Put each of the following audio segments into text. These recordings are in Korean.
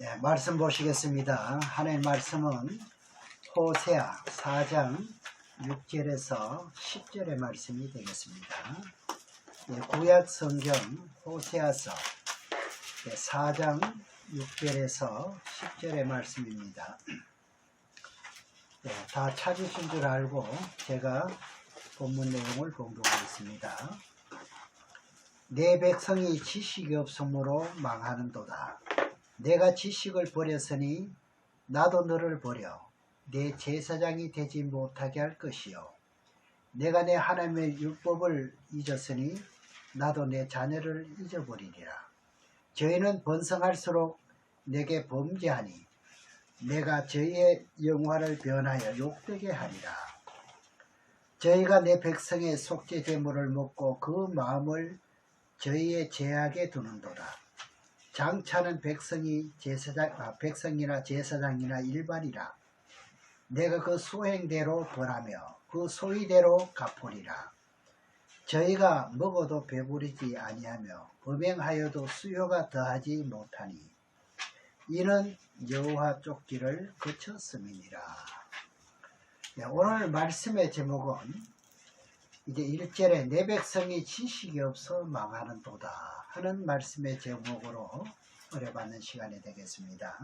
네, 말씀 보시겠습니다. 하나님 말씀은 호세아 4장 6절에서 10절의 말씀이 되겠습니다. 네, 구약 성경 호세아서 4장 6절에서 10절의 말씀입니다. 네, 다 찾으신 줄 알고 제가 본문 내용을 봉독하겠습니다. 내 백성이 지식이 없으므로 망하는도다. 내가 지식을 버렸으니 나도 너를 버려 내 제사장이 되지 못하게 할 것이요. 내가 내 하나님의 율법을 잊었으니 나도 내 자녀를 잊어버리리라. 저희는 번성할수록 내게 범죄하니 내가 저희의 영화를 변하여 욕되게 하리라. 저희가 내 백성의 속죄 제물을 먹고 그 마음을 저희의 죄악에 두는도다. 장차는 백성이나 제사장이나 일반이라. 내가 그 수행대로 벌하며 그 소위대로 갚으리라. 저희가 먹어도 배부르지 아니하며 음행하여도 수요가 더하지 못하니 이는 여호와 쫓기를 거쳤음이니라. 네, 오늘 말씀의 제목은 이제 1절에 내 백성이 지식이 없어 망하는도다 하는 말씀의 제목으로 의뢰받는 시간이 되겠습니다.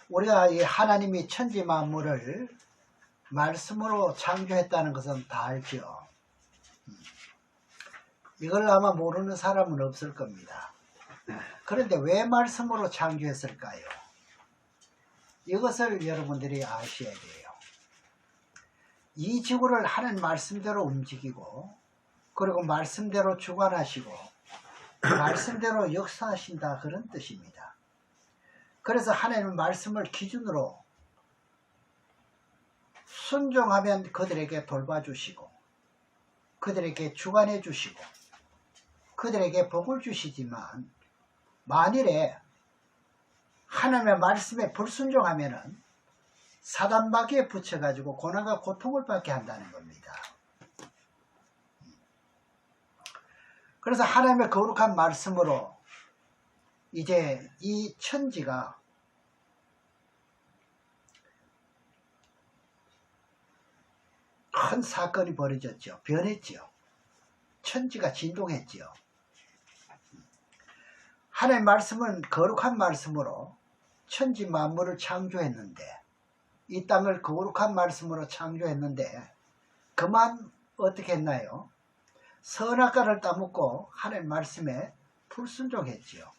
우리가 이 하나님이 천지 만물을 말씀으로 창조했다는 것은 다 알죠. 이걸 아마 모르는 사람은 없을 겁니다. 그런데 왜 말씀으로 창조했을까요? 이것을 여러분들이 아셔야 돼요. 이 지구를 하는 말씀대로 움직이고 그리고 말씀대로 주관하시고 말씀대로 역사하신다 그런 뜻입니다. 그래서 하나님의 말씀을 기준으로 순종하면 그들에게 돌봐주시고 그들에게 주관해 주시고 그들에게 복을 주시지만 만일에 하나님의 말씀에 불순종하면은 사단마귀에 붙여가지고 고난과 고통을 받게 한다는 겁니다. 그래서 하나님의 거룩한 말씀으로 이제 이 천지가 큰 사건이 벌어졌죠. 변했죠. 천지가 진동했죠. 하나님의 말씀은 거룩한 말씀으로 천지 만물을 창조했는데 이 땅을 거룩한 말씀으로 창조했는데 그만 어떻게 했나요? 선악과를 따먹고 하나님 말씀에 불순종했지요.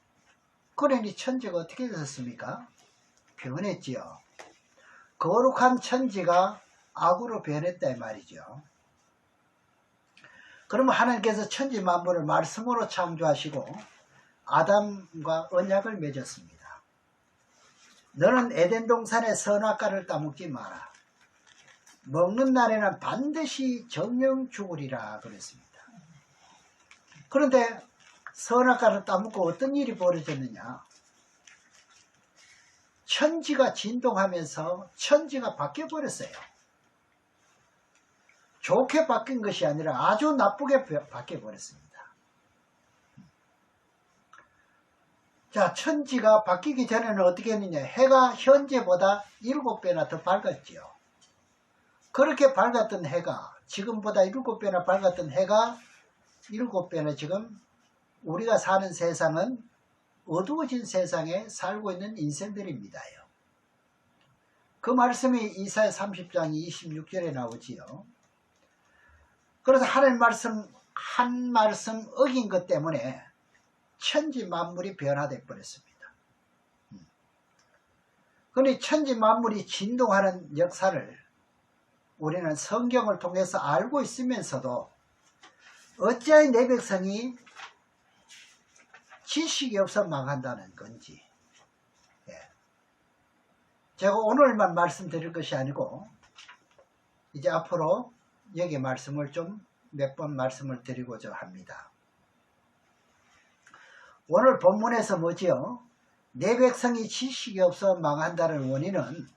그러니 천지가 어떻게 되었습니까? 변했지요. 거룩한 천지가 악으로 변했다 이 말이죠. 그러면 하나님께서 천지 만물을 말씀으로 창조하시고 아담과 언약을 맺었습니다. 너는 에덴 동산의 선악과를 따먹지 마라. 먹는 날에는 반드시 정령 죽으리라 그랬습니다. 그런데 선악과를 따먹고 어떤 일이 벌어졌느냐? 천지가 진동하면서 천지가 바뀌어버렸어요. 좋게 바뀐 것이 아니라 아주 나쁘게 바뀌어버렸습니다. 자, 천지가 바뀌기 전에는 어떻게 했느냐? 해가 현재보다 7배나 더 밝았지요. 그렇게 밝았던 해가 지금보다 7배나 밝았던 해가 7배나 지금 우리가 사는 세상은 어두워진 세상에 살고 있는 인생들입니다요. 그 말씀이 이사야 30장 26절에 나오지요. 그래서 하나님 말씀 한 말씀 어긴 것 때문에 천지 만물이 변화되어 버렸습니다. 그런데 천지 만물이 진동하는 역사를 우리는 성경을 통해서 알고 있으면서도 어찌하여 내 백성이 지식이 없어 망한다는 건지, 제가 오늘만 말씀드릴 것이 아니고 이제 앞으로 여기 말씀을 좀 몇 번 말씀을 드리고자 합니다. 오늘 본문에서 뭐지요? 내 백성이 지식이 없어 망한다는 원인은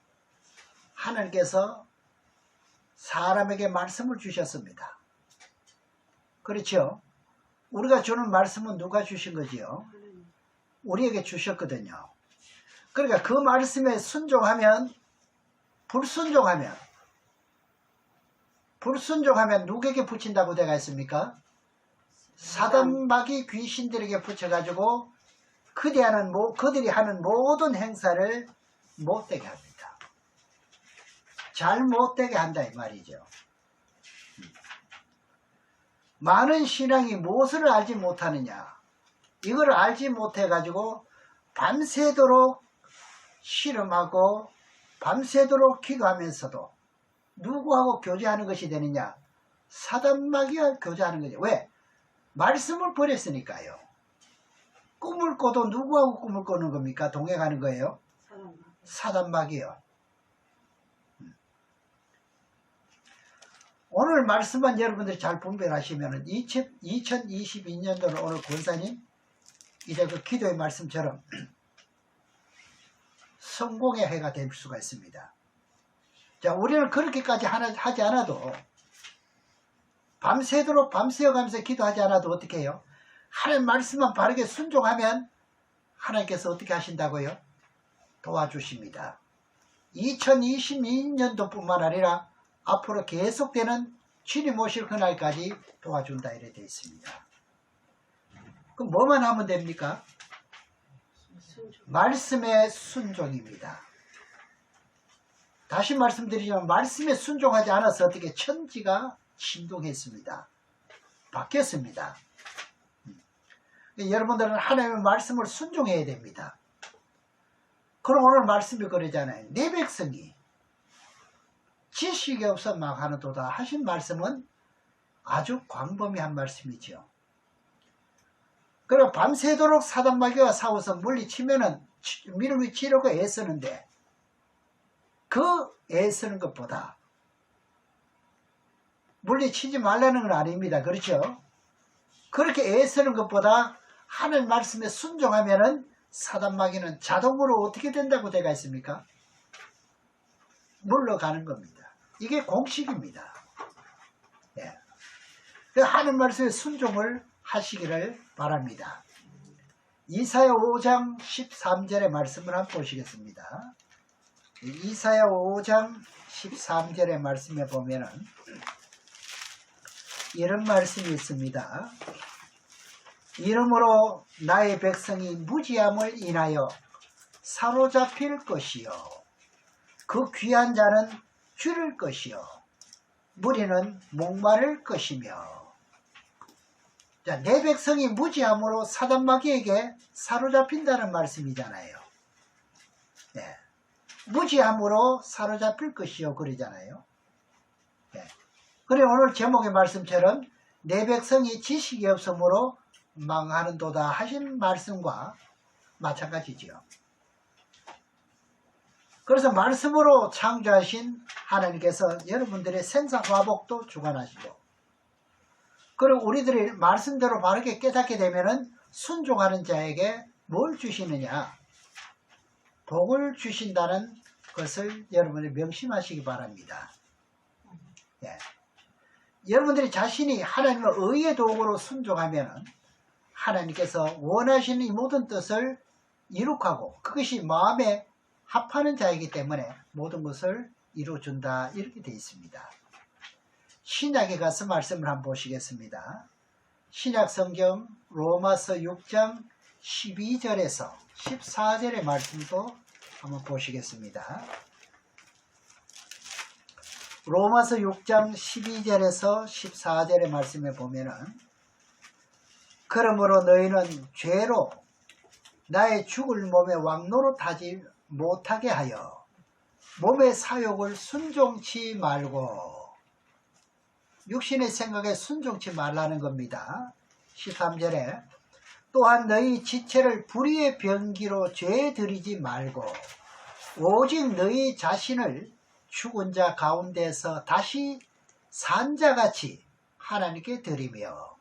하나님께서 사람에게 말씀을 주셨습니다. 그렇죠? 우리가 주는 말씀은 누가 주신 거지요? 우리에게 주셨거든요. 그러니까 그 말씀에 순종하면, 불순종하면 누구에게 붙인다고 되어 있습니까? 사단마귀 귀신들에게 붙여가지고 그들이 하는 모든 행사를 못되게 합니다. 잘 못되게 한다 이 말이죠. 많은 신앙이 무엇을 알지 못하느냐, 이걸 알지 못해가지고 밤새도록 실험하고 밤새도록 기도하면서도 누구하고 교제하는 것이 되느냐? 사단마귀와 교제하는 거죠. 왜? 말씀을 버렸으니까요. 꿈을 꿔도 누구하고 꿈을 꾸는 겁니까? 동행하는 거예요? 사단마귀요. 오늘 말씀만 여러분들이 잘 분별하시면 2022년도는 오늘 권사님 이제 그 기도의 말씀처럼 성공의 해가 될 수가 있습니다. 자, 우리는 그렇게까지 하지 않아도, 밤새도록 밤새어가면서 기도하지 않아도 어떻게 해요? 하나님 말씀만 바르게 순종하면 하나님께서 어떻게 하신다고요? 도와주십니다. 2022년도 뿐만 아니라 앞으로 계속되는 주님 오실 그날까지 도와준다 이렇게 되어 있습니다. 그럼 뭐만 하면 됩니까? 말씀의 순종입니다. 다시 말씀드리지만 말씀에 순종하지 않아서 어떻게 천지가 진동했습니다. 바뀌었습니다. 여러분들은 하나님의 말씀을 순종해야 됩니다. 그럼 오늘 말씀이 그러잖아요. 내 백성이 지식이 없어 망하는도다 하신 말씀은 아주 광범위한 말씀이죠. 그리고 밤새도록 사단마귀와 싸워서 물리치면은 밀어치려고 애쓰는데 그 애쓰는 것보다 물리치지 말라는 건 아닙니다. 그렇죠? 그렇게 애쓰는 것보다 하나님 말씀에 순종하면은 사단마귀는 자동으로 어떻게 된다고 되어 있습니까? 물러가는 겁니다. 이게 공식입니다. 예. 하나님 말씀에 순종을 하시기를 바랍니다. 이사야 5장 13절의 말씀을 한번 보시겠습니다. 이사야 5장 13절의 말씀에 보면은 이런 말씀이 있습니다. 이러므로 나의 백성이 무지함을 인하여 사로잡힐 것이요 그 귀한 자는 줄일 것이요 무리는 목마를 것이며. 자, 내 백성이 무지함으로 사단마귀에게 사로잡힌다는 말씀이잖아요. 네. 무지함으로 사로잡힐 것이요 그러잖아요. 네. 그래 오늘 제목의 말씀처럼 내 백성이 지식이 없으므로 망하는도다 하신 말씀과 마찬가지죠. 그래서 말씀으로 창조하신 하나님께서 여러분들의 생사화복도 주관하시고, 그리고 우리들이 말씀대로 바르게 깨닫게 되면은 순종하는 자에게 뭘 주시느냐? 복을 주신다는 것을 여러분이 명심하시기 바랍니다. 예. 여러분들이 자신이 하나님의 의의 도구로 순종하면 하나님께서 원하시는 이 모든 뜻을 이룩하고 그것이 마음에 합하는 자이기 때문에 모든 것을 이루어준다 이렇게 되어 있습니다. 신약에 가서 말씀을 한번 보시겠습니다. 신약 성경 로마서 6장 12절에서 14절의 말씀도 한번 보시겠습니다. 로마서 6장 12절에서 14절의 말씀에 보면은 그러므로 너희는 죄로 나의 죽을 몸에 왕노릇하지 못하게 하여 몸의 사욕을 순종치 말고, 육신의 생각에 순종치 말라는 겁니다. 13절에 또한 너희 지체를 불의의 병기로 죄에 들이지 말고 오직 너희 자신을 죽은 자 가운데서 다시 산 자같이 하나님께 드리며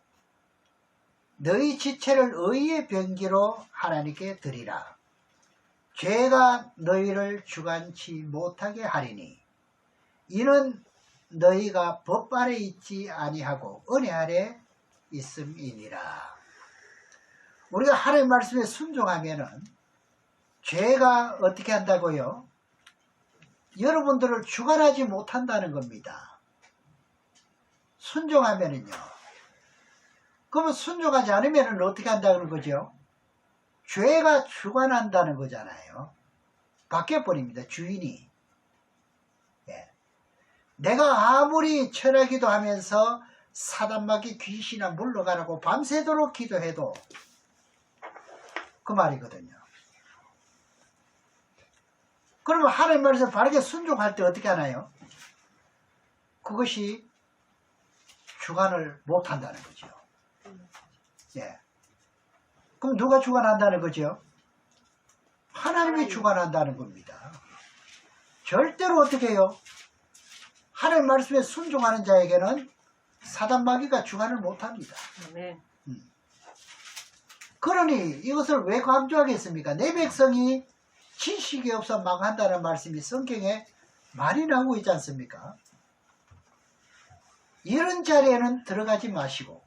너희 지체를 의의 병기로 하나님께 드리라. 죄가 너희를 주관치 못하게 하리니 이는 너희가 법 아래 있지 아니하고 은혜 아래 있음이니라. 우리가 하나님 말씀에 순종하면은 죄가 어떻게 한다고요? 여러분들을 주관하지 못한다는 겁니다. 순종하면은요. 그러면 순종하지 않으면 어떻게 한다는 거죠? 죄가 주관한다는 거잖아요. 바뀌어버립니다. 주인이. 예. 내가 아무리 철야기도 하면서 사단마귀 귀신아 물러가라고 밤새도록 기도해도 그 말이거든요. 그러면 하나님 말씀 바르게 순종할 때 어떻게 하나요? 그것이 주관을 못한다는 거죠. 예. 그럼 누가 주관한다는 거죠? 하나님이 주관한다는 겁니다. 절대로 어떻게 해요? 하나님 말씀에 순종하는 자에게는 사단마귀가 주관을 못합니다. 네. 그러니 이것을 왜 강조하겠습니까? 내 백성이 지식이 없어 망한다는 말씀이 성경에 많이 나오고 있지 않습니까? 이런 자리에는 들어가지 마시고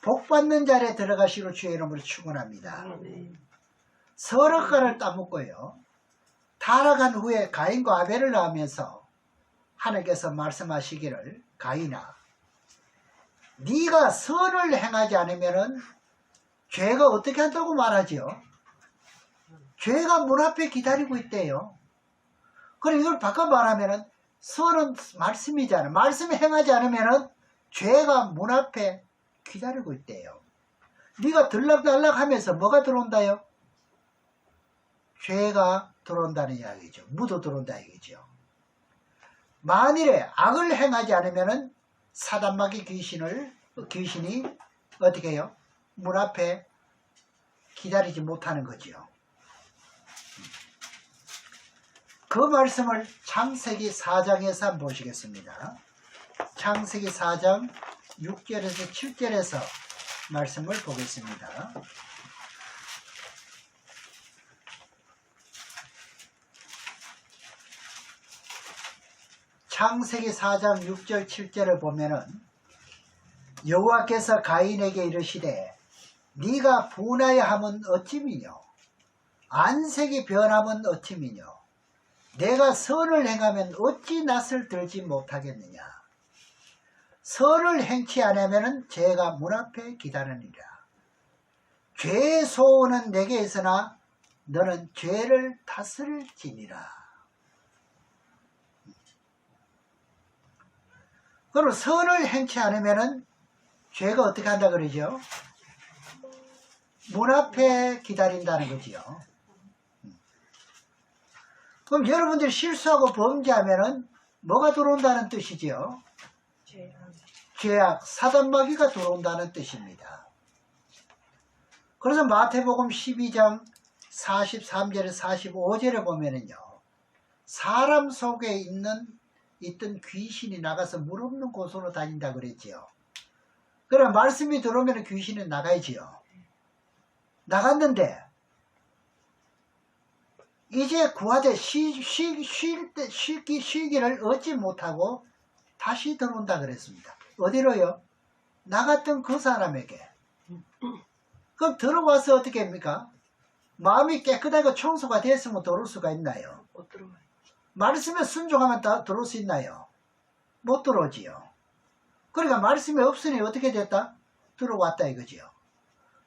복받는 자리에 들어가시로 주의 이름으로 축원합니다. 서로가를 따먹고요. 타락한 후에 가인과 아벨을 낳으면서 하나님께서 말씀하시기를 가인아 네가 선을 행하지 않으면 죄가 어떻게 한다고 말하지요? 죄가 문 앞에 기다리고 있대요. 그럼 이걸 바꿔 말하면 선은 말씀이잖아요. 말씀을 행하지 않으면 죄가 문 앞에 기다리고 있대요. 네가 들락달락 하면서 뭐가 들어온다요? 죄가 들어온다는 이야기죠. 묻어 들어온다 이거죠. 만일에 악을 행하지 않으면 사단마귀 귀신이 어떻게 해요? 문 앞에 기다리지 못하는 거지요. 그 말씀을 창세기 4장에서 한번 보시겠습니다. 창세기 4장 6절에서 7절에서 말씀을 보겠습니다. 창세기 4장 6절 7절을 보면은 여호와께서 가인에게 이르시되 네가 분하여 함은 어찌미뇨 안색이 변함은 어찌미뇨 내가 선을 행하면 어찌 낯을 들지 못하겠느냐 선을 행치 않으면 죄가 문 앞에 기다리느니라 죄의 소원은 내게 있으나 너는 죄를 다스릴지니라. 그럼 선을 행치 않으면 죄가 어떻게 한다 그러죠? 문 앞에 기다린다는 거지요. 그럼 여러분들이 실수하고 범죄하면은 뭐가 들어온다는 뜻이지요? 죄악, 사단마귀가 들어온다는 뜻입니다. 그래서 마태복음 12장 43절에 45절에 보면은요, 사람 속에 있던 귀신이 나가서 물 없는 곳으로 다닌다 그랬지요. 그럼 말씀이 들어오면 귀신은 나가야지요. 나갔는데 이제 구하되 쉬기를 얻지 못하고 다시 들어온다 그랬습니다. 어디로요? 나갔던 그 사람에게. 그럼 들어와서 어떻게 합니까? 마음이 깨끗하고 청소가 됐으면 들어올 수가 있나요? 못 들어와요. 말씀에 순종하면 다 들어올 수 있나요? 못 들어오지요. 그러니까 말씀이 없으니 어떻게 됐다? 들어왔다 이거지요.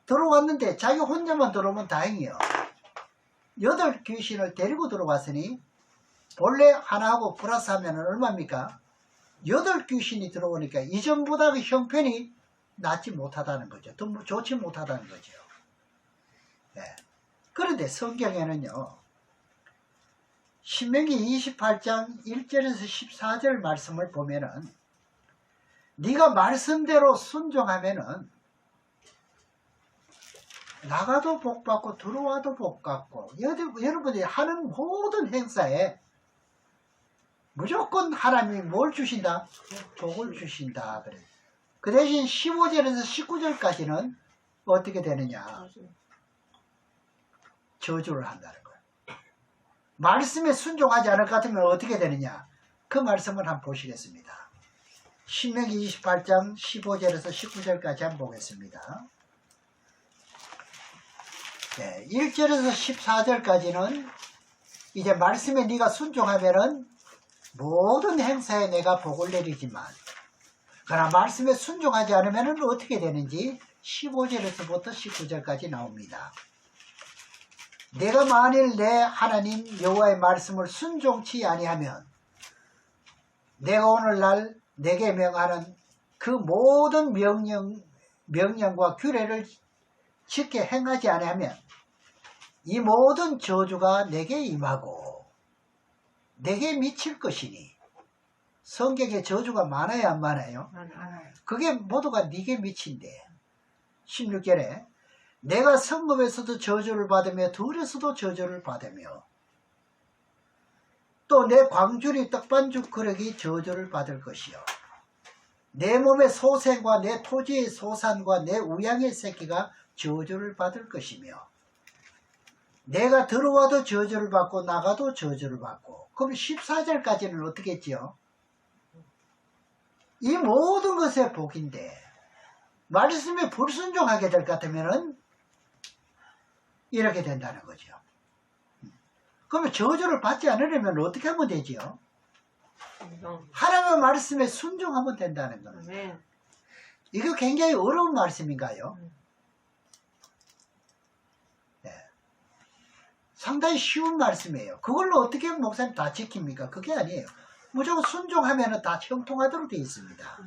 들어왔는데 자기 혼자만 들어오면 다행이요. 8 귀신을 데리고 들어왔으니 본래 하나하고 플러스하면 얼마입니까? 8 귀신이 들어오니까 이전보다 그 형편이 낫지 못하다는 거죠. 더 좋지 못하다는 거죠. 네. 그런데 성경에는요. 신명기 28장 1절에서 14절 말씀을 보면은 네가 말씀대로 순종하면은 나가도 복받고 들어와도 복받고 여러분이 하는 모든 행사에 무조건 하나님이 뭘 주신다? 복을 주신다. 그래. 그 대신 15절에서 19절까지는 어떻게 되느냐? 저주를 한다는 거예요. 말씀에 순종하지 않을 것 같으면 어떻게 되느냐? 그 말씀을 한번 보시겠습니다. 신명기 28장 15절에서 19절까지 한번 보겠습니다. 1절에서 14절까지는 이제 말씀에 네가 순종하면은 모든 행사에 내가 복을 내리지만, 그러나 말씀에 순종하지 않으면 어떻게 되는지 15절에서부터 19절까지 나옵니다. 내가 만일 내 하나님 여호와의 말씀을 순종치 아니하면 내가 오늘날 내게 명하는 그 모든 명령과 규례를 쉽게 행하지 아니하면 이 모든 저주가 내게 임하고 내게 미칠 것이니. 성경에 저주가 많아요, 안 많아요? 많아요. 그게 모두가 네게 미친대. 16절에 내가 성읍에서도 저주를 받으며 들에서도 저주를 받으며 또 내 광주리 떡반죽 그릇이 저주를 받을 것이요 내 몸의 소생과 내 토지의 소산과 내 우양의 새끼가 저주를 받을 것이며 내가 들어와도 저주를 받고 나가도 저주를 받고. 그럼 14절까지는 어떻게 했지요? 이 모든 것의 복인데 말씀에 불순종하게 될 것 같으면 이렇게 된다는 거죠. 그러면 저주를 받지 않으려면 어떻게 하면 되지요? 하나님의 말씀에 순종하면 된다는 겁니다. 이거 굉장히 어려운 말씀인가요? 네. 상당히 쉬운 말씀이에요. 그걸로 어떻게 목사님 다 지킵니까? 그게 아니에요. 무조건 순종하면 다 형통하도록 되어 있습니다.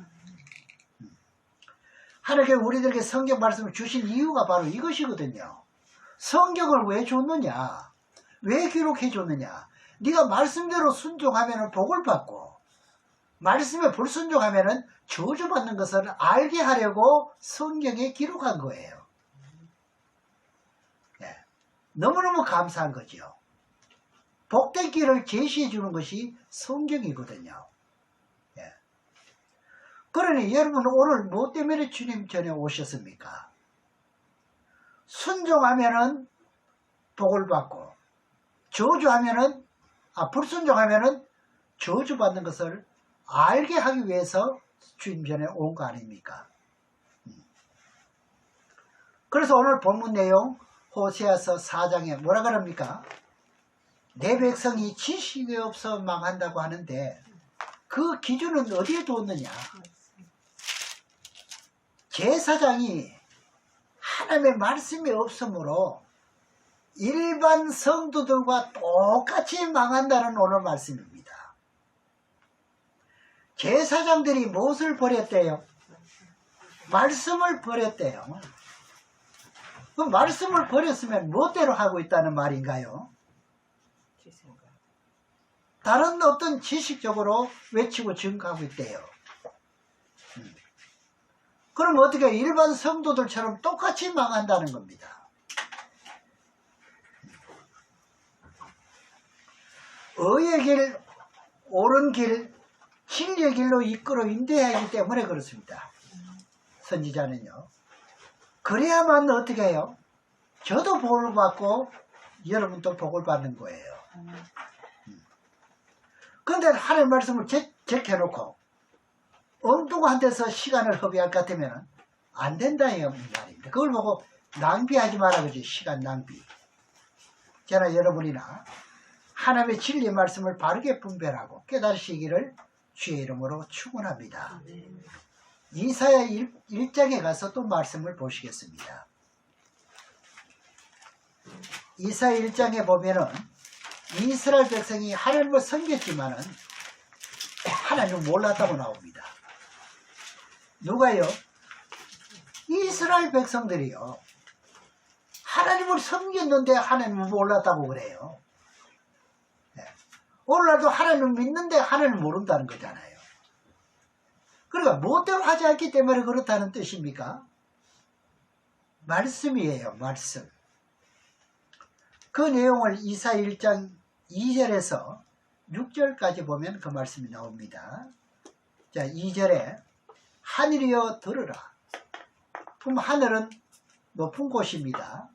하나님께 우리들에게 성경 말씀을 주신 이유가 바로 이것이거든요. 성경을 왜 줬느냐? 왜 기록해 줬느냐? 네가 말씀대로 순종하면 복을 받고 말씀에 불순종하면 저주받는 것을 알게 하려고 성경에 기록한 거예요. 네. 너무너무 감사한 거죠. 복된 길을 제시해 주는 것이 성경이거든요. 네. 그러니 여러분 오늘 뭐 때문에 주님 전에 오셨습니까? 순종하면은 복을 받고 불순종하면은 저주받는 것을 알게 하기 위해서 주님 전에 온 거 아닙니까? 그래서 오늘 본문 내용 호세아서 4장에 뭐라 그럽니까? 내 백성이 지식이 없어 망한다고 하는데 그 기준은 어디에 뒀느냐? 제사장이 하나님의 말씀이 없으므로 일반 성도들과 똑같이 망한다는 오늘 말씀입니다. 제사장들이 무엇을 버렸대요? 말씀을 버렸대요. 그 말씀을 버렸으면 무엇대로 하고 있다는 말인가요? 다른 어떤 지식적으로 외치고 증거하고 있대요. 그럼 어떻게 일반 성도들처럼 똑같이 망한다는 겁니다. 의의 길, 옳은 길, 진리의 길로 이끌어 인도해야 하기 때문에 그렇습니다. 선지자는요. 그래야만 어떻게 해요? 저도 복을 받고 여러분도 복을 받는 거예요. 그런데 하나님의 말씀을 제껴놓고 엉뚱한 데서 시간을 허비할 것 같으면 안 된다는 말입니다. 그걸 보고 낭비하지 마라 그러지. 시간 낭비. 저나 여러분이나 하나님의 진리의 말씀을 바르게 분별하고 깨달으시기를 주의 이름으로 축원합니다. 이사야 1장에 가서 또 말씀을 보시겠습니다. 이사야 1장에 보면은 이스라엘 백성이 하나님을 섬겼지만은 하나님을 몰랐다고 나옵니다. 누가요? 이스라엘 백성들이요. 하나님을 섬겼는데 하나님을 몰랐다고 그래요. 오늘날도 하나님을 믿는데 하나님을 모른다는 거잖아요. 그러니까 무엇대로 하지 않기 때문에 그렇다는 뜻입니까? 말씀이에요. 말씀. 그 내용을 이사야 1장 2절에서 6절까지 보면 그 말씀이 나옵니다. 자, 2절에 하늘이여 들으라. 그럼 하늘은 높은 곳입니다.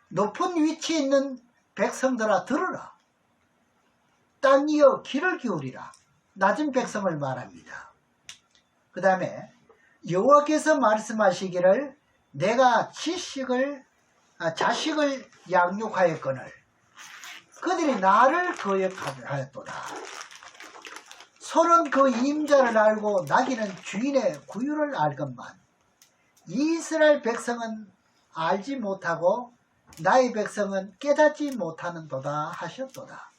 높은 위치에 있는 백성들아 들으라. 땅이여 귀를 기울이라. 낮은 백성을 말합니다. 그 다음에 여호와께서 말씀하시기를 내가 지식을 자식을 양육하였거늘 그들이 나를 거역하였도다. 소는 그 임자를 알고 나귀는 주인의 구유를 알건만 이스라엘 백성은 알지 못하고 나의 백성은 깨닫지 못하는도다 하셨도다.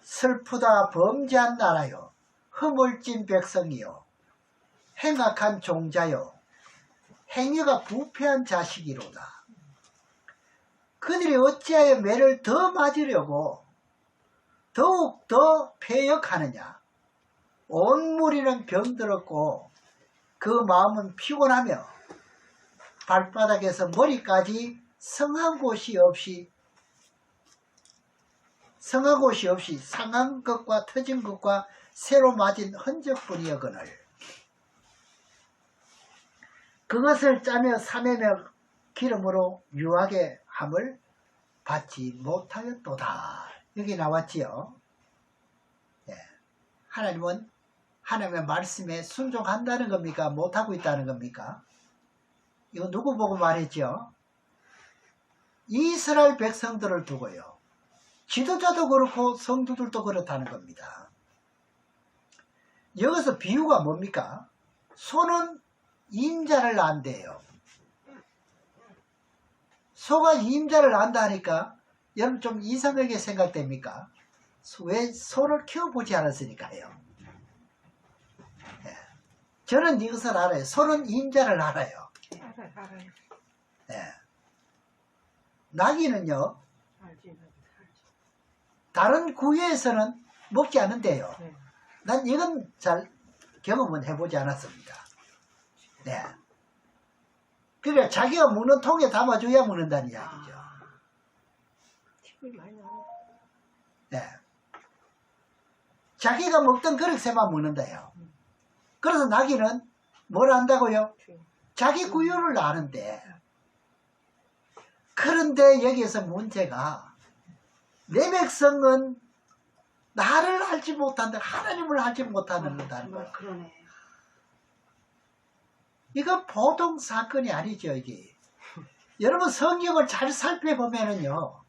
슬프다 범죄한 나라요 허물진 백성이요 행악한 종자요 행위가 부패한 자식이로다. 그들이 어찌하여 매를 더 맞으려고 더욱 더 패역하느냐. 온 무리는 병들었고 그 마음은 피곤하며 발바닥에서 머리까지 성한 곳이 없이 상한 것과 터진 것과 새로 맞은 흔적뿐이었거늘 그것을 짜며 사매며 기름으로 유하게 함을 받지 못하였도다. 여기 나왔지요. 예. 하나님은 하나님의 말씀에 순종한다는 겁니까? 못하고 있다는 겁니까? 이거 누구 보고 말했죠? 이스라엘 백성들을 두고요. 지도자도 그렇고 성도들도 그렇다는 겁니다. 여기서 비유가 뭡니까? 소는 임자를 안대요. 소가 임자를 안다 하니까 여러분 좀 이상하게 생각됩니까? 왜 소를 키워보지 않았으니까요. 예. 저는 이것을 알아요. 소는 임자를 알아요. 알아요. 예. 나귀는요, 다른 구유에서는 먹지 않는데요. 난 이건 잘 경험은 해보지 않았습니다. 네. 그러니까 자기가 무는 통에 담아줘야 무는다는 이야기죠. 네. 자기가 먹던 그릇에만 무는다요. 그래서 나귀는 뭘 안다고요? 자기 구유를 아는데, 그런데 여기에서 문제가 내 백성은 나를 알지 못한다, 하나님을 알지 못한다는 거예요. 그러네. 이건 보통 사건이 아니죠, 이게. 여러분 성경을 잘 살펴보면은요,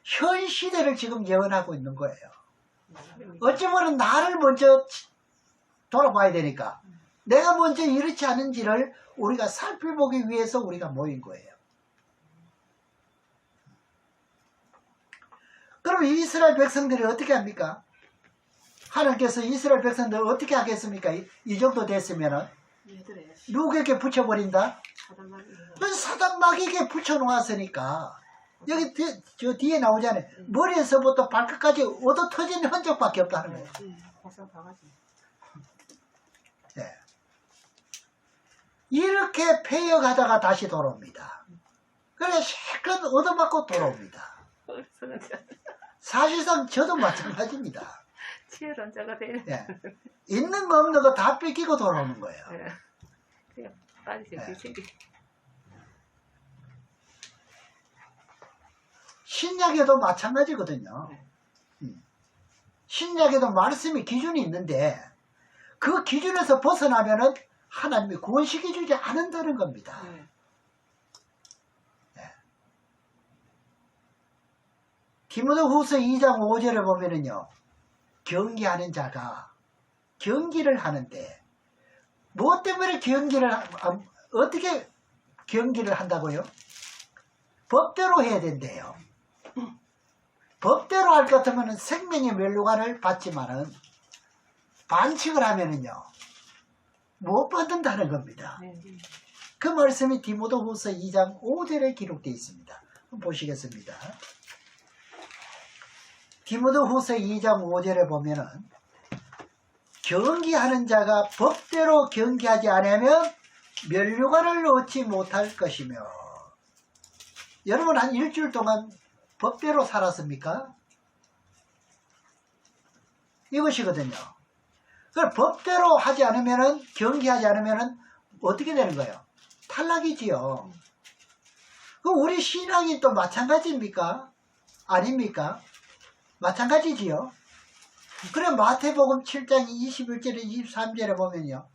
현 시대를 지금 예언하고 있는 거예요. 어찌보면 나를 먼저 돌아봐야 되니까 내가 먼저 이렇지 않은지를 우리가 살펴보기 위해서 우리가 모인 거예요. 그럼 이스라엘 백성들이 어떻게 합니까? 하나님께서 이스라엘 백성들을 어떻게 하겠습니까? 이 정도 됐으면은 누구에게 붙여버린다? 사단마귀에게 붙여놓았으니까 여기 저 뒤에 나오잖아요. 머리에서부터 발끝까지 얻어 터진 흔적밖에 없다는 거예요. 네. 이렇게 패역하다가 다시 돌아옵니다. 그래서 실컷 얻어맞고 돌아옵니다. 사실상 저도 마찬가지입니다. 치열한 자가 되는. 네. 있는 거 없는 거 다 뺏기고 돌아오는 거예요. 그냥 빠지지 네. 챙기. 신약에도 마찬가지거든요. 신약에도 말씀이 기준이 있는데 그 기준에서 벗어나면은 하나님이 구원시켜주지 않는다는 겁니다. 네. 디모데후서 2장 5절에 보면은요, 경기하는 자가 경기를 하는데 무엇 때문에 어떻게 경기를 한다고요? 법대로 해야 된대요. 법대로 할 것 같으면 생명의 멸류관을 받지만은 반칙을 하면은요, 못 받는다는 겁니다. 그 말씀이 디모데후서 2장 5절에 기록되어 있습니다. 한번 보시겠습니다. 디모데후서 2장 5절에 보면은 경기하는 자가 법대로 경기하지 않으면 멸류관을 얻지 못할 것이며. 여러분 한 일주일 동안 법대로 살았습니까? 이것이거든요. 그걸 법대로 하지 않으면은, 경기하지 않으면은 어떻게 되는 거예요? 탈락이지요. 우리 신앙이 또 마찬가지입니까? 아닙니까? 마찬가지지요. 그래 마태복음 7장 21절에 23절에 보면요,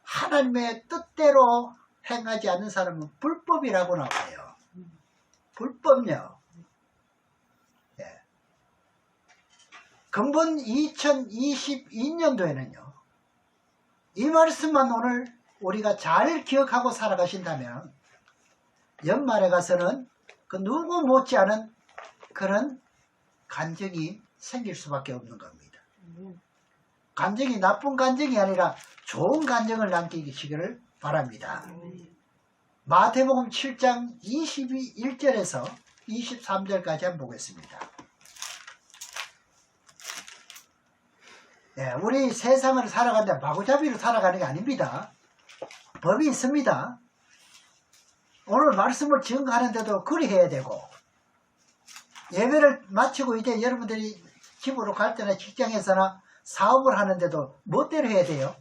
하나님의 뜻대로 행하지 않는 사람은 불법이라고 나와요. 불법요. 예. 근본 2022년도에는요. 이 말씀만 오늘 우리가 잘 기억하고 살아가신다면 연말에 가서는 그 누구 못지않은 그런 간증이 생길 수밖에 없는 겁니다. 간증이 나쁜 간증이 아니라 좋은 간증을 남기시기를 바랍니다. 마태복음 7장 21절에서 23절까지 한번 보겠습니다. 예, 우리 세상을 살아가는데 마구잡이로 살아가는 게 아닙니다. 법이 있습니다. 오늘 말씀을 증거하는데도 그리 해야 되고, 예배를 마치고 이제 여러분들이 집으로 갈 때나 직장에서나 사업을 하는데도 멋대로 해야 돼요.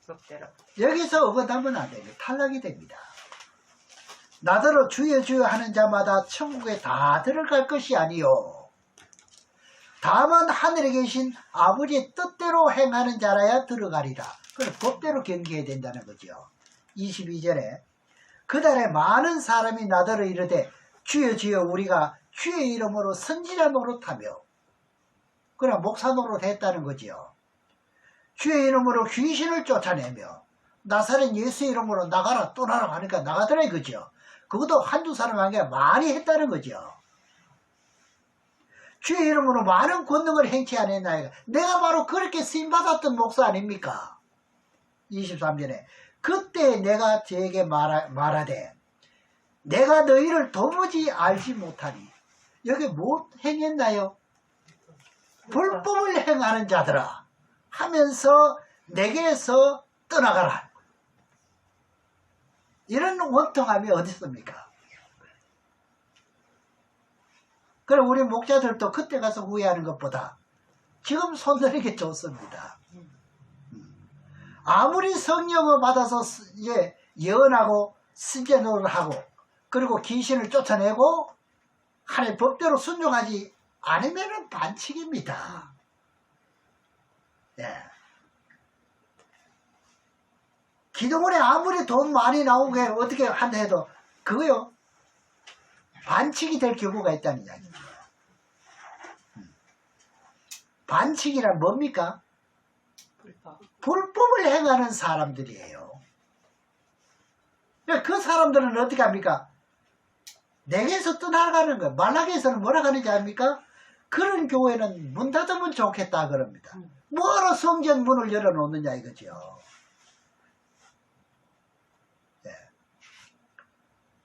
법대로. 여기서 어긋나면 안 됩니다. 탈락이 됩니다. 나더러 주여 주여 하는 자마다 천국에 다 들어갈 것이 아니요 다만 하늘에 계신 아버지의 뜻대로 행하는 자라야 들어가리라. 그래서 법대로 경계해야 된다는 거죠. 22절에 그날에 많은 사람이 나더러 이르되 주여 주여 우리가 주의 이름으로 선지자 노릇하며, 그러나 목사 노릇 했다는 거지요. 주의 이름으로 귀신을 쫓아내며 나사렛 예수 이름으로 나가라 떠나라 하니까 나가더라 이거죠. 그것도 한두 사람 아니라 많이 했다는 거죠. 주의 이름으로 많은 권능을 행치 않았나이까. 내가 바로 그렇게 쓰임받았던 목사 아닙니까? 23절에 그때 내가 저에게 말하되 내가 너희를 도무지 알지 못하니. 여기 뭐 행했나요? 불법을 행하는 자들아 하면서 내게서 떠나가라. 이런 원통함이 어디 있습니까? 그럼 우리 목자들도 그때 가서 후회하는 것보다 지금 손드는 게 좋습니다. 아무리 성령을 받아서 예언하고 선지자노릇을 하고 그리고 귀신을 쫓아내고 하나님의 법대로 순종하지 않으면 반칙입니다. 예. 기도원에 아무리 돈 많이 나오게 어떻게 한다 해도 그거요 반칙이 될 경우가 있다는 이야기죠. 반칙이란 뭡니까? 불법을 행하는 사람들이에요. 그 사람들은 어떻게 합니까? 내게서 떠나가는 거예요. 말라기에서는 뭐라 하는지 압니까? 그런 교회는 문 닫으면 좋겠다 그럽니다. 뭐하러 성전 문을 열어놓느냐 이거죠. 네.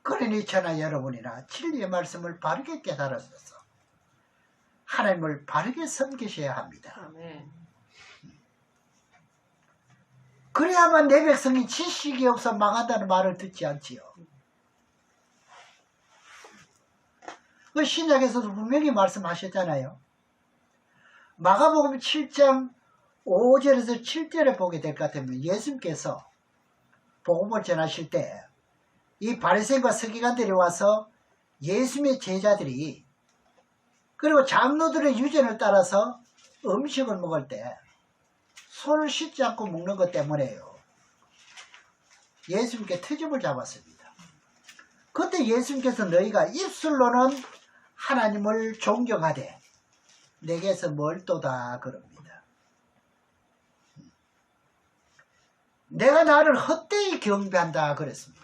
그러니 저나 여러분이나 진리의 말씀을 바르게 깨달으셔서 하나님을 바르게 섬기셔야 합니다. 아멘. 그래야만 내 백성이 지식이 없어 망한다는 말을 듣지 않지요. 그 신약에서도 분명히 말씀하셨잖아요. 마가복음 7장 5절에서 7절에 보게 될 것 같으면 예수님께서 복음을 전하실 때 이 바리새인과 서기관들이 와서 예수님의 제자들이 그리고 장로들의 유전을 따라서 음식을 먹을 때 손을 씻지 않고 먹는 것 때문에요. 예수님께 트집을 잡았습니다. 그때 예수님께서 너희가 입술로는 하나님을 존경하되 내게서 멀도다 그럽니다. 내가 나를 헛되이 경배한다 그랬습니다.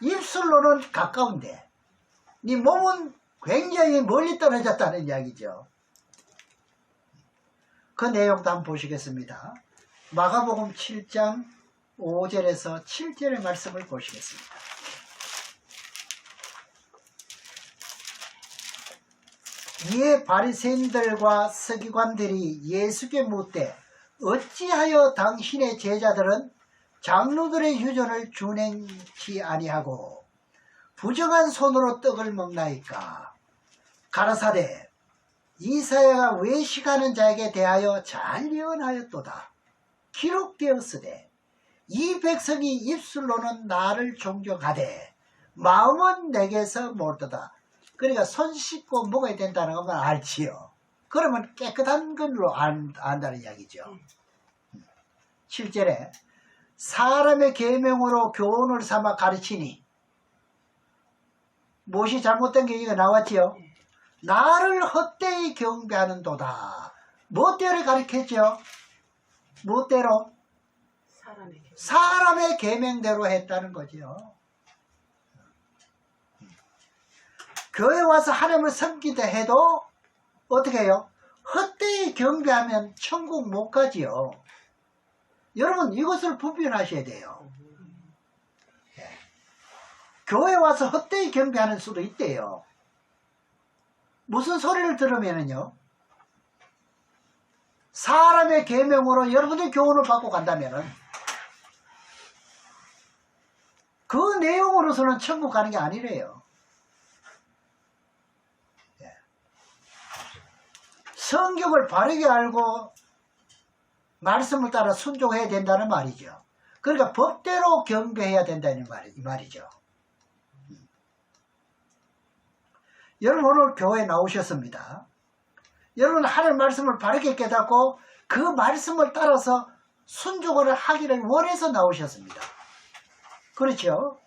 입술로는 가까운데 네 몸은 굉장히 멀리 떨어졌다는 이야기죠. 그 내용도 한번 보시겠습니다. 마가복음 7장 5절에서 7절의 말씀을 보시겠습니다. 이에 바리새인들과 서기관들이 예수께 묻되 어찌하여 당신의 제자들은 장로들의 유전을 준행치 아니하고 부정한 손으로 떡을 먹나이까? 가라사대 이사야가 외식하는 자에게 대하여 잘 예언하였도다. 기록되었으되 이 백성이 입술로는 나를 존경하되 마음은 내게서 멀도다. 그러니까 손 씻고 먹어야 된다는 것만 알지요. 그러면 깨끗한 걸로 안다는 이야기죠. 7절에 사람의 계명으로 교훈을 삼아 가르치니 무엇이 잘못된 게 이거 나왔지요? 나를 헛되이 경배하는도다. 무엇대로 가르쳤죠? 무엇대로? 사람의 계명대로 했다는 거죠. 교회 와서 하나님을 섬기다 해도 어떻게 해요? 헛되이 경배하면 천국 못 가지요. 여러분 이것을 분별하셔야 돼요. 교회 와서 헛되이 경배하는 수도 있대요. 무슨 소리를 들으면은요, 사람의 계명으로 여러분이 교훈을 받고 간다면은 그 내용으로서는 천국 가는 게 아니래요. 성경을 바르게 알고 말씀을 따라 순종해야 된다는 말이죠. 그러니까 법대로 경배해야 된다는 말이죠. 여러분 오늘 교회에 나오셨습니다. 여러분 하나님 말씀을 바르게 깨닫고 그 말씀을 따라서 순종을 하기를 원해서 나오셨습니다. 그렇죠?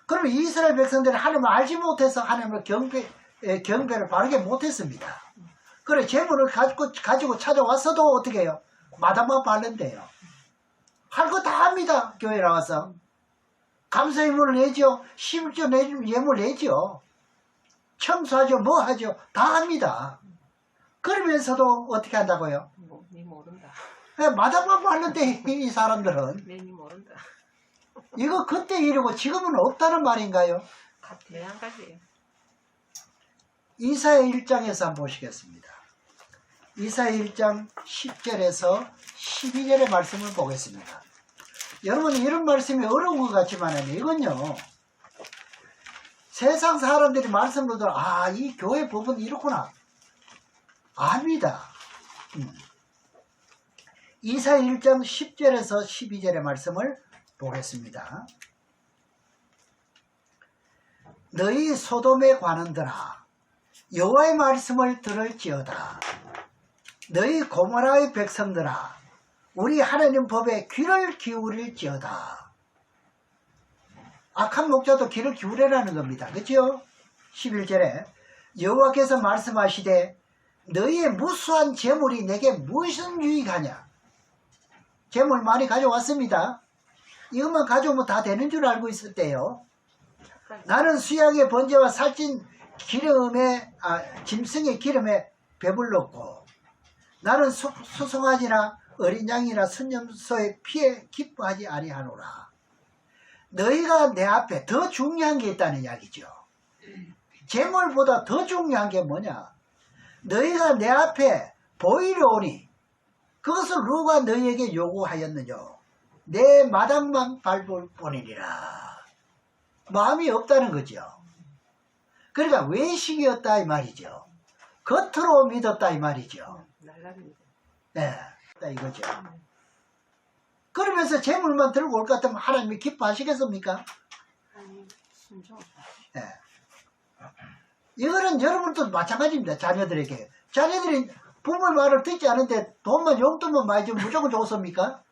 그러면 이스라엘 백성들이 하나님을 알지 못해서 하나님을 경배를 바르게 못했습니다. 그래 재물을 가지고 찾아왔어도 어떻게 해요? 마당만 바른대요. 할 거 다 합니다. 교회 나와서. 감사 예물을 내죠. 11조 예물 내죠. 청소하죠. 뭐 하죠. 다 합니다. 그러면서도 어떻게 한다고요? 니 모른다. 마당만 바른데 이 사람들은. 니 모른다. 이거 그때 이러고 지금은 없다는 말인가요? 대양가지예요. 이사야 1장에서 한번 보시겠습니다. 이사야 1장 10절에서 12절의 말씀을 보겠습니다. 여러분 이런 말씀이 어려운 것 같지만 이건요, 세상 사람들이 말씀을 들어 이 교회 법은 이렇구나 압니다. 이사야 1장 10절에서 12절의 말씀을 보겠습니다. 너희 소돔의 관원들아 여호와의 말씀을 들을지어다. 너희 고모라의 백성들아 우리 하나님 법에 귀를 기울일지어다. 악한 목자도 귀를 기울여라는 겁니다. 그렇죠? 11절에 여호와께서 말씀하시되 너희의 무수한 재물이 내게 무슨 유익하냐. 재물 많이 가져왔습니다. 이것만 가져오면 다 되는 줄 알고 있을 때요. 나는 수양의 번제와 살찐 기름에 짐승의 기름에 배불렀고 나는 수송아지나 어린 양이나 순염소의 피에 기뻐하지 아니하노라. 너희가 내 앞에 더 중요한 게 있다는 이야기죠. 재물보다 더 중요한 게 뭐냐? 너희가 내 앞에 보이려 오니 그것을 누가 너희에게 요구하였느냐? 내 마당만 밟을 뿐이니라. 마음이 없다는 거죠. 그러니까 외식이었다 이 말이죠. 겉으로 믿었다 이 말이죠. 네, 이거죠. 그러면서 재물만 들고 올 것 같으면 하나님이 기뻐하시겠습니까? 네. 이거는 여러분도 마찬가지입니다. 자녀들에게. 자녀들이 부모의 말을 듣지 않은데 돈만 용돈만 많이 주면 무조건 좋습니까?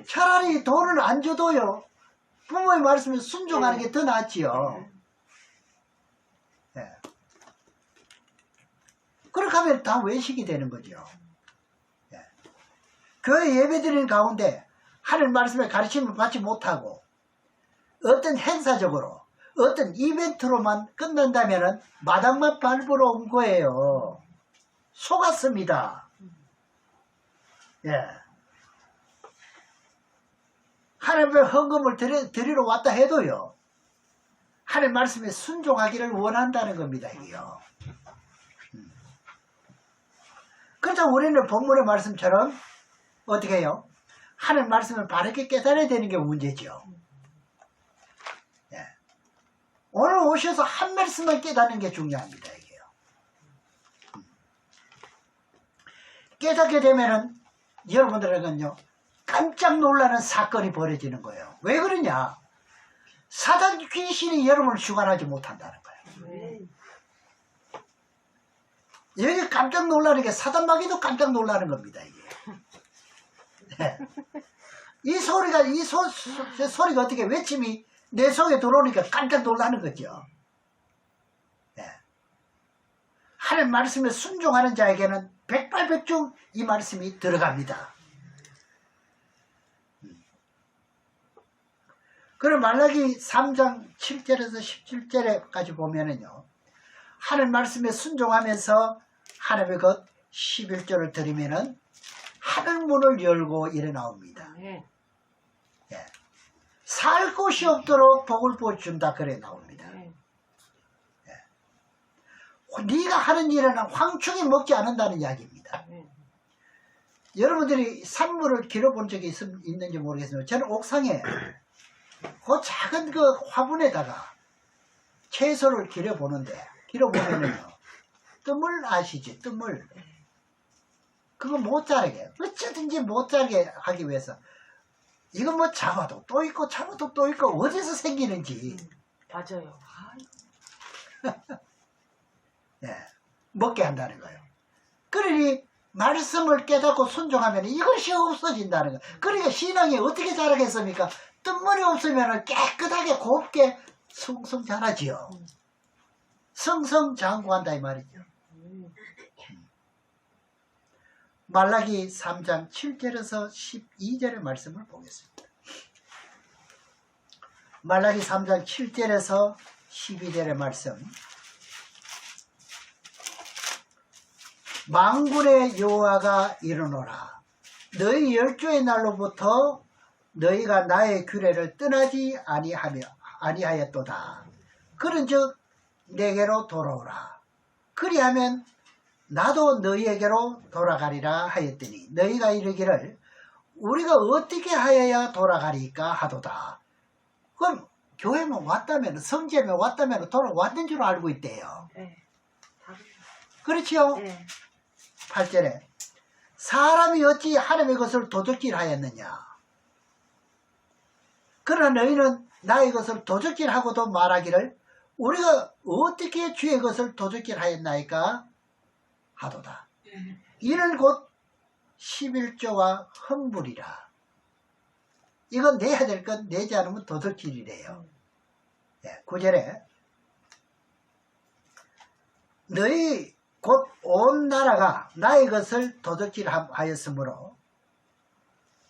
차라리 돈을 안 줘도요 부모의 말씀에 순종하는 게 더 낫지요. 네. 그렇게 하면 다 외식이 되는 거죠. 네. 교회 예배드리는 가운데 하나님 말씀에 가르침을 받지 못하고 어떤 행사적으로 어떤 이벤트로만 끝난다면 마당만 밟으러 온 거예요. 속았습니다. 예. 하나님의 헌금을 드리러 왔다 해도요 하나님 말씀에 순종하기를 원한다는 겁니다. 이게요. 그래서 우리는 본문의 말씀처럼 어떻게 해요? 하나님 말씀을 바르게 깨달아야 되는 게 문제죠. 예. 오늘 오셔서 한 말씀만 깨닫는 게 중요합니다. 이게요. 깨닫게 되면은 여러분들에게는요 깜짝 놀라는 사건이 벌어지는 거예요. 왜 그러냐? 사단 귀신이 여러분을 주관하지 못한다는 거예요. 여기 깜짝 놀라는 게 사단 마귀도 깜짝 놀라는 겁니다. 이게. 네. 이 소리가 어떻게 외침이 내 속에 들어오니까 깜짝 놀라는 거죠. 예. 하나님 말씀에 순종하는 자에게는 백발백중 이 말씀이 들어갑니다. 그럼 말라기 3장 7절에서 17절에까지 보면은요, 하나님 말씀에 순종하면서 하나님의 것 11조를 드리면은 하늘문을 열고 이래 나옵니다. 네. 예. 살 곳이 없도록 복을 부어준다 그래 나옵니다. 네. 네가 하는 일에는 황충이 먹지 않는다는 이야기입니다. 네. 여러분들이 산물을 길어본 적이 있는지 모르겠습니다. 저는 옥상에 그 작은 그 화분에다가 채소를 길어보면은요, 뜸을 아시지, 뜸을. 그거 못 자라게, 어쩌든지 못 자라게 하기 위해서, 이거 뭐 잡아도 또 있고, 잡아도 또 있고, 어디서 생기는지. 맞아요. 예, 먹게 한다는 거예요. 그러니, 말씀을 깨닫고 순종하면 이것이 없어진다는 거예요. 그러니까 신앙이 어떻게 자라겠습니까? 뜬물이 없으면 깨끗하게 곱게 숭숭 자라지요. 성성장구한다 이 말이죠. 말라기 3장 7절에서 12절의 말씀을 보겠습니다. 말라기 3장 7절에서 12절의 말씀. 만군의 여호와가 이르노라. 너희 열조의 날로부터 너희가 나의 규례를 떠나지 아니하였도다. 그런즉 내게로 돌아오라. 그리하면 나도 너희에게로 돌아가리라 하였더니 너희가 이르기를 우리가 어떻게 하여야 돌아가리까 하도다. 그럼 교회만 왔다면, 성지에만 왔다면 돌아왔는 줄 알고 있대요. 네. 그렇지요? 네. 8절에 사람이 어찌 하나님의 것을 도적질 하였느냐. 그러나 너희는 나의 것을 도적질하고도 말하기를 우리가 어떻게 주의 것을 도적질하였나이까 하도다. 이는 곧 11조와 헌불이라. 이건 내야 될 건 내지 않으면 도적질이래요. 9절에 너희 곧 온 나라가 나의 것을 도적질하였으므로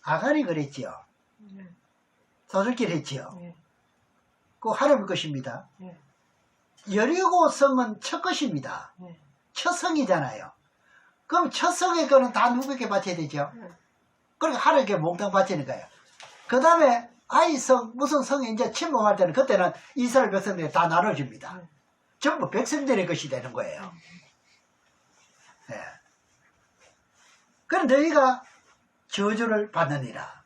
아간이 그랬지요. 도적질했지요. 그 하나님의 것입니다. 여리고 성은 첫 것입니다. 첫 성이잖아요. 그럼 첫 성의 거는 다 누구에게 바쳐야 되죠? 그러니까 하나님께 몽땅 바치는 거예요. 그 다음에 아이성 무슨 성에 이제 침범할 때는 그때는 이스라엘 백성들이 다 나눠줍니다. 전부 백성들의 것이 되는 거예요. 예. 그럼 너희가 저주를 받느니라.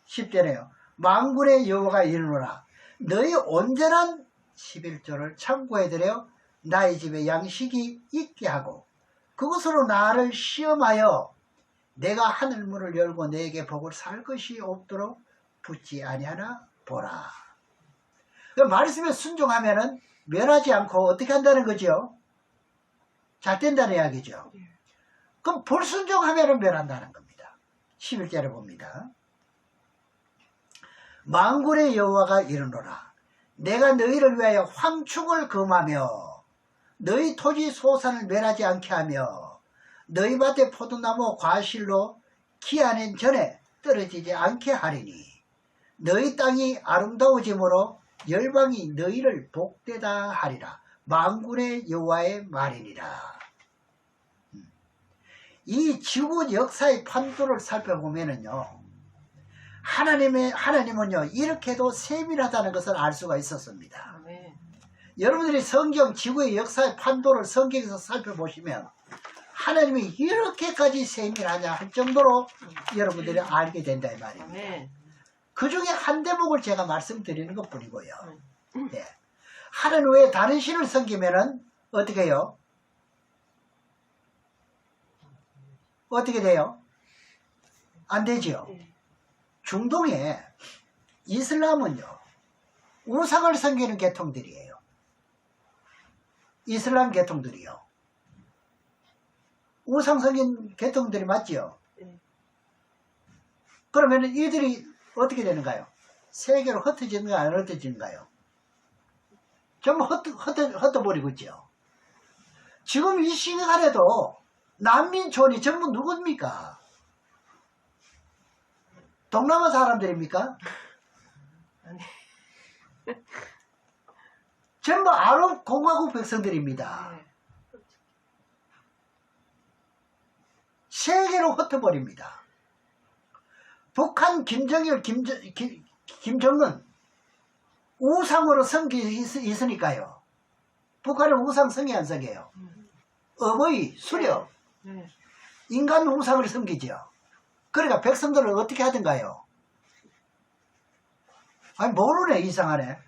10절에요. 만군의 여호와가 이르노라. 너희 온전한 11조를 참고해드려 나의 집에 양식이 있게 하고 그것으로 나를 시험하여 내가 하늘문을 열고 너에게 복을 살 것이 없도록 붙지 아니하나 보라. 말씀에 순종하면은 멸하지 않고 어떻게 한다는 거죠? 잘 된다는 이야기죠. 그럼 불순종하면은 멸한다는 겁니다. 11절에 봅니다. 만군의 여호와가 이르노라. 내가 너희를 위하여 황축을 금하며 너희 토지 소산을 멸하지 않게 하며 너희 밭의 포도나무 과실로 기한엔 전에 떨어지지 않게 하리니 너희 땅이 아름다워짐으로 열방이 너희를 복되다 하리라. 만군의 여호와의 말이니라. 이 지구 역사의 판도를 살펴보면은요, 하나님은요, 이렇게도 세밀하다는 것을 알 수가 있었습니다. 네. 여러분들이 성경 지구의 역사의 판도를 성경에서 살펴보시면 하나님이 이렇게까지 세밀하냐 할 정도로 여러분들이 알게 된다 이 말입니다. 네. 그 중에 한 대목을 제가 말씀드리는 것 뿐이고요. 네. 하나님 외에 다른 신을 섬기면은 어떻게 해요? 어떻게 돼요? 안 되지요. 중동에 이슬람은요, 우상을 섬기는 계통들이에요. 이슬람 계통들이요. 우상 섬긴 계통들이 맞지요? 그러면 이들이 어떻게 되는가요? 세계로 흩어지는가 안 흩어지는가요? 전부 흩어버리고 있죠. 지금 이 시간에도 난민촌이 전부 누굽니까? 동남아 사람들입니까? 아니. 전부 아랍 공화국 백성들입니다. 네. 세계로 흩어버립니다. 북한 김정은 우상으로 섬기 있으니까요. 북한은 우상 섬기 안 섬겨요. 어버이, 수렵, 네. 인간 우상을 섬기죠. 그러니까 백성들을 어떻게 하든가요? 아니 모르네. 이상하네.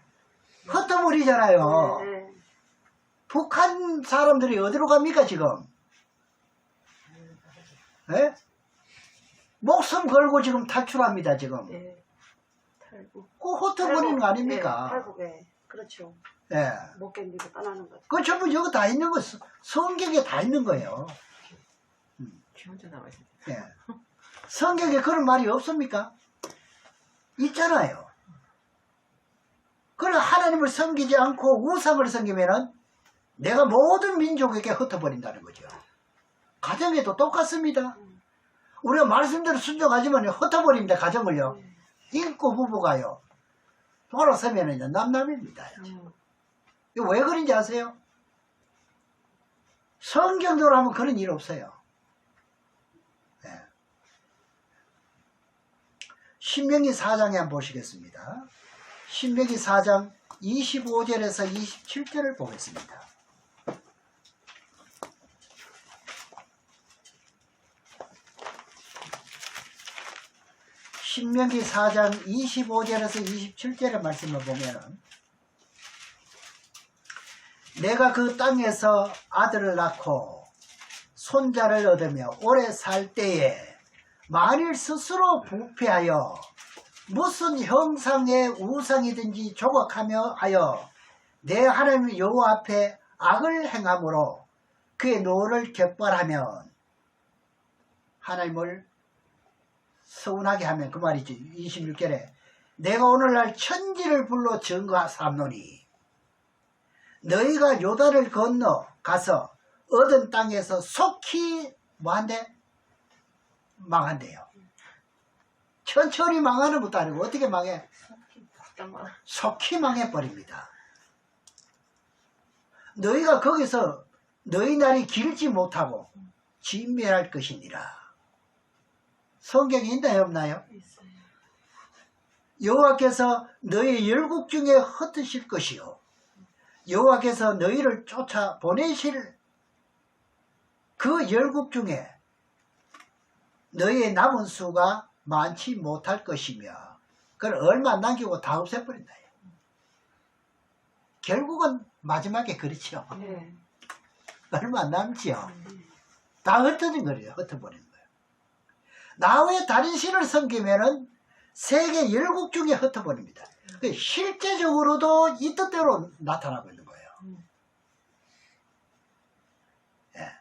흩어버리잖아요. 북한 사람들이 어디로 갑니까 지금? 예? 목숨 걸고 지금 탈출합니다 지금. 네. 탈북. 그 흩어버리는 거 아닙니까? 네, 탈북에 그렇죠. 예. 못 견디고 떠나는 거죠. 그 전부 여기 다 있는 거, 성경에 다 있는 거예요. 지 혼자 나와 있어요. 예. 성경에 그런 말이 없습니까? 있잖아요. 그래 하나님을 섬기지 않고 우상을 섬기면은 내가 모든 민족에게 흩어버린다는 거죠. 가정에도 똑같습니다. 우리가 말씀대로 순종하지만 흩어버립니다. 가정을요. 인고 부부가요. 돌아서면은 남남입니다. 이거 왜 그런지 아세요? 성경대로 하면 그런 일 없어요. 네. 신명기 4장에 한번 보시겠습니다. 신명기 4장 25절에서 27절을 보겠습니다. 신명기 4장 25절에서 27절의 말씀을 보면 내가 그 땅에서 아들을 낳고 손자를 얻으며 오래 살 때에 만일 스스로 부패하여 무슨 형상의 우상이든지 조각하며 하여 내 하나님 여호와 앞에 악을 행함으로 그의 노를 격발하면 하나님을 서운하게 하면 그 말이지. 26절에 내가 오늘날 천지를 불러 증거삼노니 너희가 요단을 건너 가서 얻은 땅에서 속히 뭐한대? 망한대요. 천천히 망하는 것도 아니고 어떻게 망해? 속히 망해버립니다. 너희가 거기서 너희 날이 길지 못하고 진멸할 것이니라. 성경에 있나요 없나요? 있어요. 여호와께서 너희 열국 중에 흩으실 것이요 여호와께서 너희를 쫓아 보내실 그 열국 중에 너희의 남은 수가 많지 못할 것이며 그걸 얼마 남기고 다 없애버린다. 결국은 마지막에 그렇죠. 네. 얼마 안 남지요. 다 흩어진 거예요. 흩어버린 거예요. 나 외에 다른 신을 섬기면은 세계 열국 중에 흩어버립니다. 실제적으로도 이 뜻대로 나타나고 있는 거예요. 예.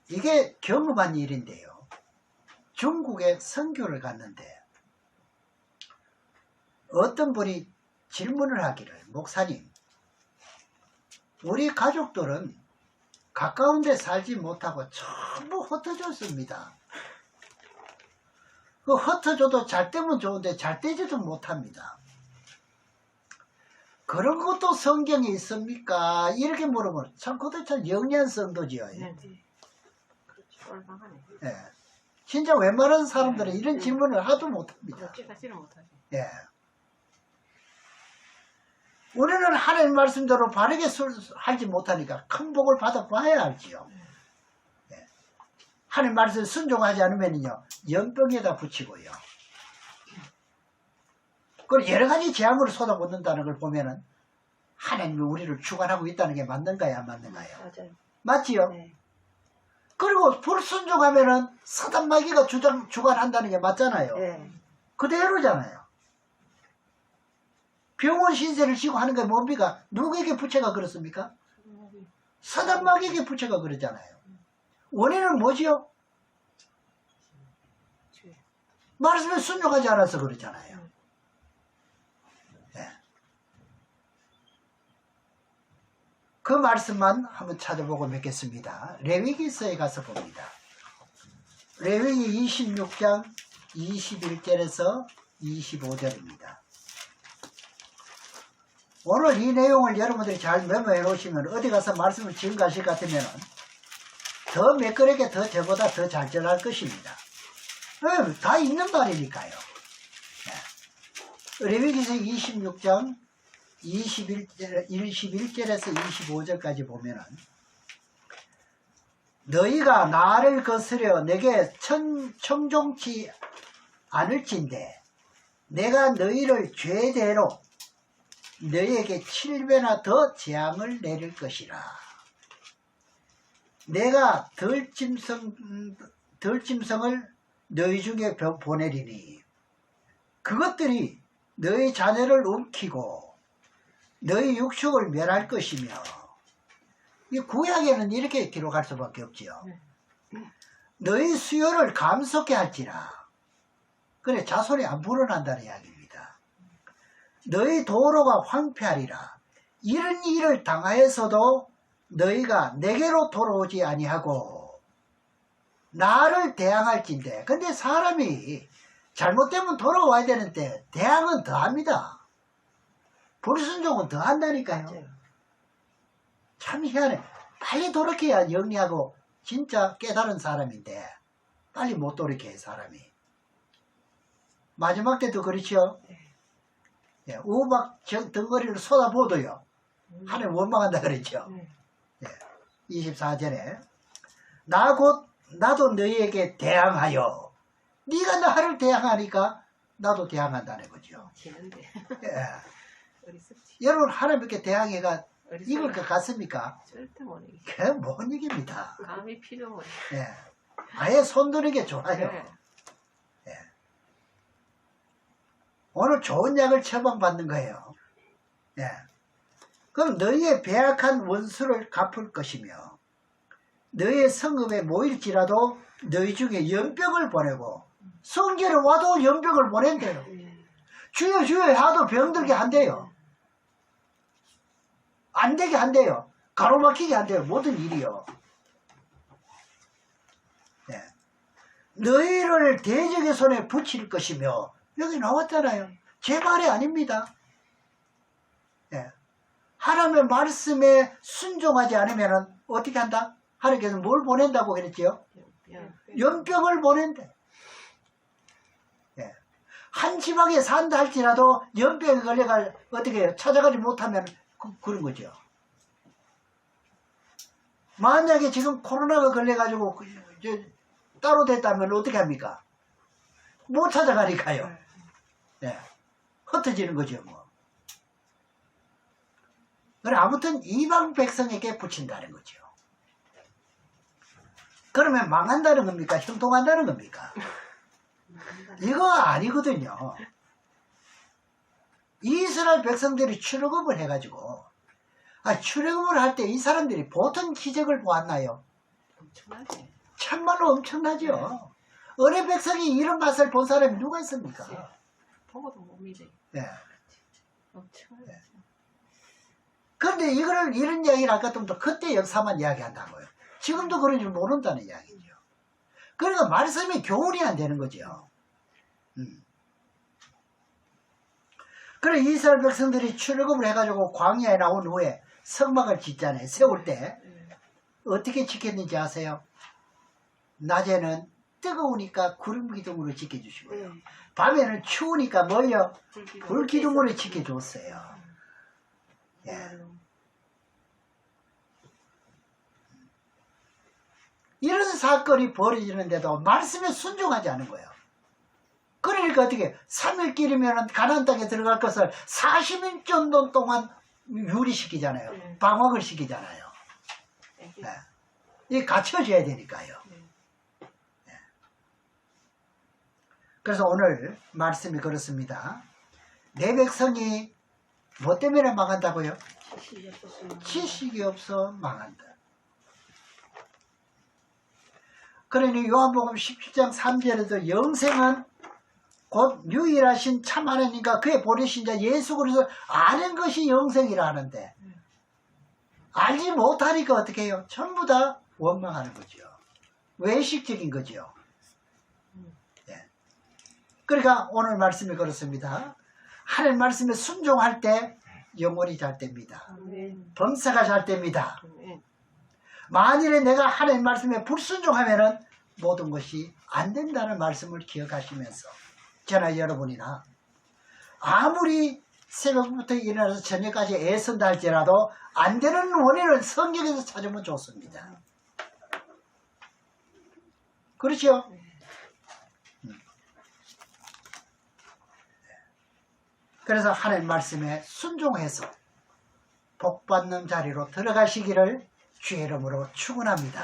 이게 경험한 일인데요. 중국에 선교를 갔는데 어떤 분이 질문을 하기를 목사님 우리 가족들은 가까운 데 살지 못하고 전부 흩어졌습니다. 그 흩어져도 잘 때면 좋은데 잘 되지도 못합니다. 그런 것도 성경에 있습니까? 이렇게 물어보면 참 그것도 참 영리한 성도지요. 네. 그렇죠. 얼마하네. 예. 진짜 웬만한 사람들은 이런 질문을 하도 못합니다. 사실은 못하지. 예. 우리는 하나님 말씀대로 바르게 하지 못하니까 큰 복을 받아봐야 알지요. 예. 하나님 말씀 순종하지 않으면요 연병에다 붙이고요. 그리고 여러 가지 재앙으로 쏟아붓는다는 걸 보면은 하나님이 우리를 주관하고 있다는 게 맞는가요, 안 맞는가요? 맞아요. 맞지요? 네. 그리고 불순종하면은 사단 마귀가 주관한다는 게 맞잖아요. 네. 그대로잖아요. 병원 신세를 지고 하는 게 뭡니까? 누구에게 부채가 그렇습니까? 사단 마귀에게 부채가 그러잖아요. 원인은 뭐지요? 말씀에 순종하지 않아서 그렇잖아요. 예. 그 말씀만 한번 찾아보고 맺겠습니다. 레위기서에 가서 봅니다. 레위기 26장 21절에서 25절입니다. 오늘 이 내용을 여러분들이 잘 메모해 놓으시면 어디 가서 말씀을 지금 가실 것 같으면 더 매끄럽게 더 저보다 더 잘 전할 것입니다. 다 있는 말이니까요. 네. 레위기서 26장 21절에서 25절까지 보면은 너희가 나를 거스려 내게 청종치 않을진대 내가 너희를 죄대로 너희에게 7배나 더 재앙을 내릴 것이라. 내가 덜짐승을 너희 중에 보내리니 그것들이 너희 자녀를 움키고 너희 육축을 멸할 것이며 이 구약에는 이렇게 기록할 수밖에 없지요. 너희 수요를 감속게 할지라. 그래 자손이 안 불어난다는 이야기입니다. 너희 도로가 황폐하리라. 이런 일을 당하여서도 너희가 내게로 돌아오지 아니하고 나를 대항할진대. 근데 사람이 잘못되면 돌아와야 되는데 대항은 더합니다. 불순종은 더한다니까요. 맞아요. 참 희한해. 빨리 돌이켜야 영리하고 진짜 깨달은 사람인데 빨리 못 돌이켜요 사람이. 마지막 때도 그렇죠. 예, 우박 덩어리를 쏟아부어도요 하나님 원망한다 그랬죠. 24절에 나도 너희에게 대항하여 네가 나를 대항하니까 나도 대항한다는 거죠. 지는데. 예. 어리석지. 여러분 하나님께 대항해가 이길 것 같습니까? 절대 못 이기. 그게 못 이깁니다. 감이 필요 못. 예. 아예 손드는 게 좋아요. 네. 예. 오늘 좋은 약을 처방받는 거예요. 예. 그럼 너희의 배악한 원수를 갚을 것이며 너희의 성읍에 모일지라도 너희 중에 연병을 보내고 성전에 와도 연병을 보낸대요. 주여 주여 하도 병들게 한대요. 안 되게 한대요. 가로막히게 한대요. 모든 일이요. 네. 너희를 대적의 손에 붙일 것이며 여기 나왔잖아요. 제 말이 아닙니다. 네. 하나님의 말씀에 순종하지 않으면 어떻게 한다? 하나님께서 뭘 보낸다고 그랬지요? 연병을 보낸대. 네. 한 지방에 산다 할지라도 연병에 걸려가 어떻게 찾아가지 못하면 그런 거죠. 만약에 지금 코로나가 걸려가지고 따로 됐다면 어떻게 합니까? 못 찾아가니까요. 네. 흩어지는 거죠, 뭐. 그래, 아무튼 이방 백성에게 붙인다는 거죠. 그러면 망한다는 겁니까? 형통한다는 겁니까? 이거 아니거든요. 이스라엘 백성들이 출애굽을 해가지고 출애굽을 할 때 이 사람들이 보통 기적을 보았나요? 엄청나지. 참말로 엄청나죠. 어린 백성이 이런 맛을 본 사람이 누가 있습니까? 보고도 못 믿어. 네. 엄청나지. 그런데 이거를 이런 이야기를 할까 좀 더 그때 역사만 이야기한다고요. 지금도 그런 줄 모른다는 이야기죠. 그러니까 말씀이 교훈이 안 되는 거죠. 그래 이스라엘 백성들이 출애굽을 해가지고 광야에 나온 후에 성막을 짓잖아요. 세울 때 어떻게 짓겠는지 아세요? 낮에는 뜨거우니까 구름 기둥으로 지켜주시고요. 밤에는 추우니까 뭐요? 불 기둥으로 지켜줬어요. 예. 이런 사건이 벌어지는데도 말씀에 순종하지 않은 거예요. 그러니까 어떻게 3일길이면 가나안 땅에 들어갈 것을 40일 정도 동안 유리시키잖아요. 방황을 시키잖아요. 네. 이게 갖춰져야 되니까요. 네. 그래서 오늘 말씀이 그렇습니다. 내 백성이 뭐 때문에 망한다고요? 지식이 없어 망한다. 그러니 요한복음 17장 3절에도 영생은 곧 유일하신 참 하나님과 그의 보내신 자 예수 그리스도 아는 것이 영생이라 하는데 알지 못하니까 어떻게 해요? 전부 다 원망하는 거죠. 외식적인 거죠. 예. 그러니까 오늘 말씀이 그렇습니다. 하나님 말씀에 순종할 때 영혼이 잘 됩니다. 아멘. 범사가 잘 됩니다. 아멘. 만일에 내가 하나님 말씀에 불순종하면은 모든 것이 안 된다는 말씀을 기억하시면서 저나 여러분이나 아무리 새벽부터 일어나서 저녁까지 애쓴다 할지라도 안 되는 원인을 성경에서 찾으면 좋습니다. 그렇죠? 그래서 하나님 말씀에 순종해서 복받는 자리로 들어가시기를 주의 이름으로 축원합니다.